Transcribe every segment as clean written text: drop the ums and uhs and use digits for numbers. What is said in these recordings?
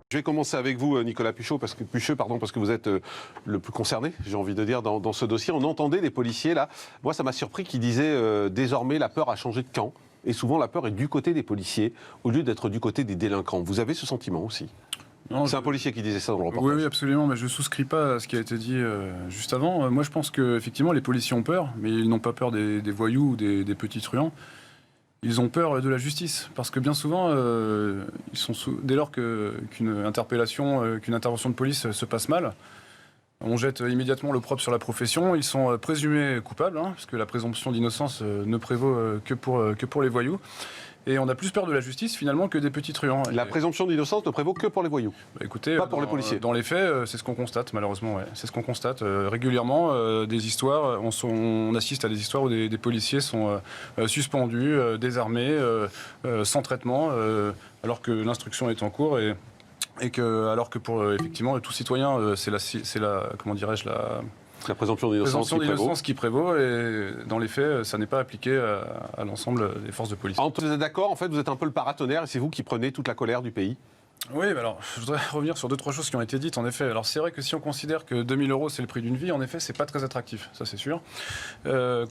Je vais commencer avec vous, Nicolas Pucheux, parce que vous êtes le plus concerné, j'ai envie de dire, dans ce dossier. On entendait des policiers, là, moi ça m'a surpris, qui disaient désormais la peur a changé de camp. Et souvent la peur est du côté des policiers, au lieu d'être du côté des délinquants. Vous avez ce sentiment aussi? C'est un policier qui disait ça dans le reportage. Oui, absolument, mais je ne souscris pas à ce qui a été dit juste avant. Moi, je pense qu'effectivement, les policiers ont peur, mais ils n'ont pas peur des voyous ou des petits truands. Ils ont peur de la justice, parce que bien souvent, dès lors qu'une interpellation, qu'une intervention de police se passe mal, on jette immédiatement l'opprobre sur la profession. Ils sont présumés coupables, parce que la présomption d'innocence ne prévaut que pour les voyous. Et on a plus peur de la justice, finalement, que des petits truands. La présomption d'innocence ne prévaut que pour les voyous. Écoutez, pas pour les policiers. Dans les faits, c'est ce qu'on constate, malheureusement. Ouais. C'est ce qu'on constate régulièrement. Des histoires, on assiste à des histoires où des policiers sont suspendus, désarmés, sans traitement, alors que l'instruction est en cours. Alors que pour effectivement tout citoyen, c'est la comment dirais-je la présomption d'innocence qui prévaut, et dans les faits, ça n'est pas appliqué à l'ensemble des forces de police. Vous êtes d'accord, en fait, vous êtes un peu le paratonnerre et c'est vous qui prenez toute la colère du pays? Oui, mais alors, je voudrais revenir sur 2-3 choses qui ont été dites, en effet. Alors, c'est vrai que si on considère que 2000 € c'est le prix d'une vie, en effet, c'est pas très attractif, ça c'est sûr.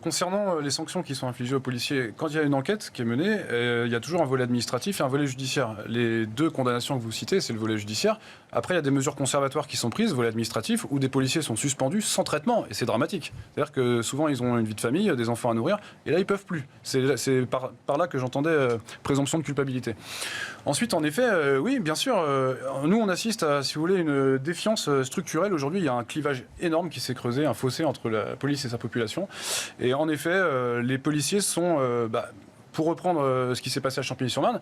Concernant les sanctions qui sont infligées aux policiers, quand il y a une enquête qui est menée, il y a toujours un volet administratif et un volet judiciaire. Les deux condamnations que vous citez, c'est le volet judiciaire. Après, il y a des mesures conservatoires qui sont prises, volet administratif, où des policiers sont suspendus sans traitement, et c'est dramatique. C'est-à-dire que souvent, ils ont une vie de famille, des enfants à nourrir, et là, ils peuvent plus. C'est par là que j'entendais présomption de culpabilité. Ensuite, en effet, oui, bien sûr, nous on assiste à, si vous voulez, une défiance structurelle. Aujourd'hui, il y a un clivage énorme qui s'est creusé, un fossé entre la police et sa population. Et en effet, les policiers sont... pour reprendre ce qui s'est passé à Champigny-sur-Marne,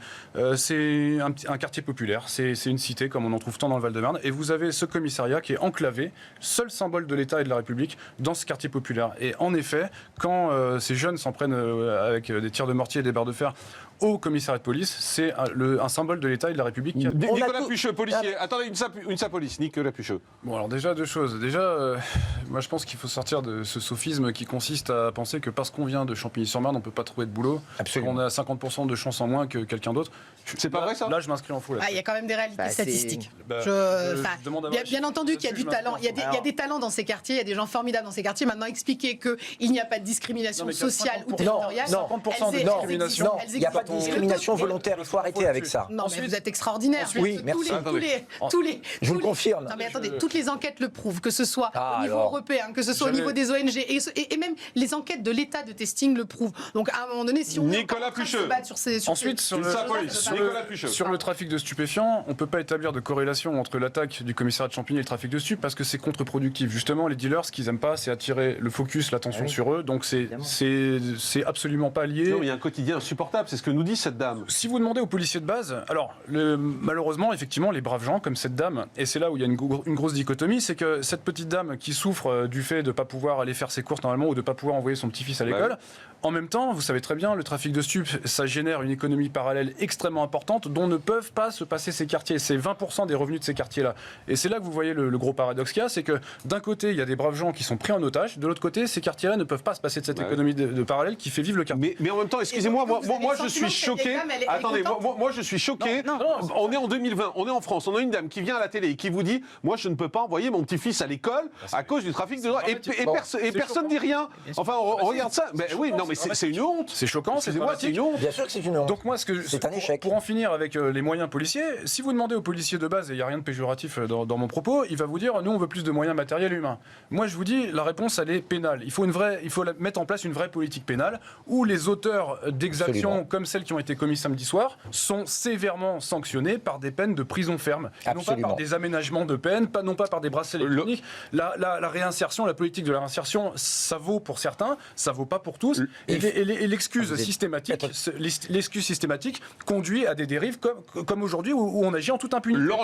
c'est un quartier populaire, c'est une cité comme on en trouve tant dans le Val-de-Marne, et vous avez ce commissariat qui est enclavé, seul symbole de l'État et de la République, dans ce quartier populaire. Et en effet, quand ces jeunes s'en prennent avec des tirs de mortier et des barres de fer au commissariat de police, c'est un symbole de l'État et de la République. Nicolas Pucheux, policier. Attendez, une police, Nicolas Pucheux. Bon, alors déjà, deux choses. Déjà, moi je pense qu'il faut sortir de ce sophisme qui consiste à penser que parce qu'on vient de Champigny-sur-Marne, on ne peut pas trouver de boulot. Absolument. On a 50% de chance en moins que quelqu'un d'autre. C'est pas vrai ça? Là, je m'inscris en faux. Il y a quand même des réalités statistiques. Bien entendu qu'il y a du talent. Il y a des talents dans ces quartiers, il y a des gens formidables dans ces quartiers. Maintenant, expliquer qu'il n'y a pas de discrimination sociale ou territoriale. 50% de discrimination. Il n'y a pas de discrimination volontaire. Il faut arrêter avec ça. Non, mais vous êtes extraordinaire. Oui, merci. Je vous le confirme. Non, mais attendez, toutes les enquêtes le prouvent, que ce soit au niveau européen, que ce soit au niveau des ONG, et même les enquêtes de l'État de testing le prouvent. Donc, à un moment donné, si on Nicolas Pucheux. Ensuite, sur le trafic de stupéfiants, on ne peut pas établir de corrélation entre l'attaque du commissariat de Champigny et le trafic de stupes parce que c'est contre-productif. Justement, les dealers, ce qu'ils n'aiment pas, c'est attirer le focus, l'attention sur eux. Donc, c'est absolument pas lié. Non, il y a un quotidien insupportable, c'est ce que nous dit cette dame. Si vous demandez aux policiers de base, alors, malheureusement, effectivement, les braves gens comme cette dame, et c'est là où il y a une grosse dichotomie, c'est que cette petite dame qui souffre du fait de ne pas pouvoir aller faire ses courses normalement ou de ne pas pouvoir envoyer son petit-fils à l'école, en même temps, vous savez très bien, le trafic de stupes, ça génère une économie parallèle extrêmement importante dont ne peuvent pas se passer ces quartiers. C'est 20% des revenus de ces quartiers-là. Et c'est là que vous voyez le gros paradoxe qu'il y a, c'est que d'un côté, il y a des braves gens qui sont pris en otage, de l'autre côté, ces quartiers-là ne peuvent pas se passer de cette économie de parallèle qui fait vivre le quartier. Mais en même temps, excusez-moi, moi je suis choqué. Attendez, moi je suis choqué. On est en 2020, on est en France, on a une dame qui vient à la télé et qui vous dit, moi je ne peux pas envoyer mon petit-fils à l'école à cause du trafic de drogue. Et personne ne dit rien. Enfin, on regarde ça. Oui, non, mais c'est une honte. C'est choquant, c'est une honte. Bien sûr que c'est une honte. Donc moi, c'est un échec. Pour en finir avec les moyens policiers, si vous demandez aux policiers de base, et il n'y a rien de péjoratif dans mon propos, il va vous dire, nous on veut plus de moyens matériels et humains. Moi je vous dis, la réponse elle est pénale. Il faut mettre en place une vraie politique pénale où les auteurs d'exactions comme celles qui ont été commises samedi soir sont sévèrement sanctionnés par des peines de prison ferme. Et non pas par des aménagements de peine, non pas par des bracelets électroniques. La réinsertion, la politique de la réinsertion, ça vaut pour certains, ça vaut pas pour tous. Et l'excuse systématique conduit à des dérives comme aujourd'hui où on agit en toute impunité.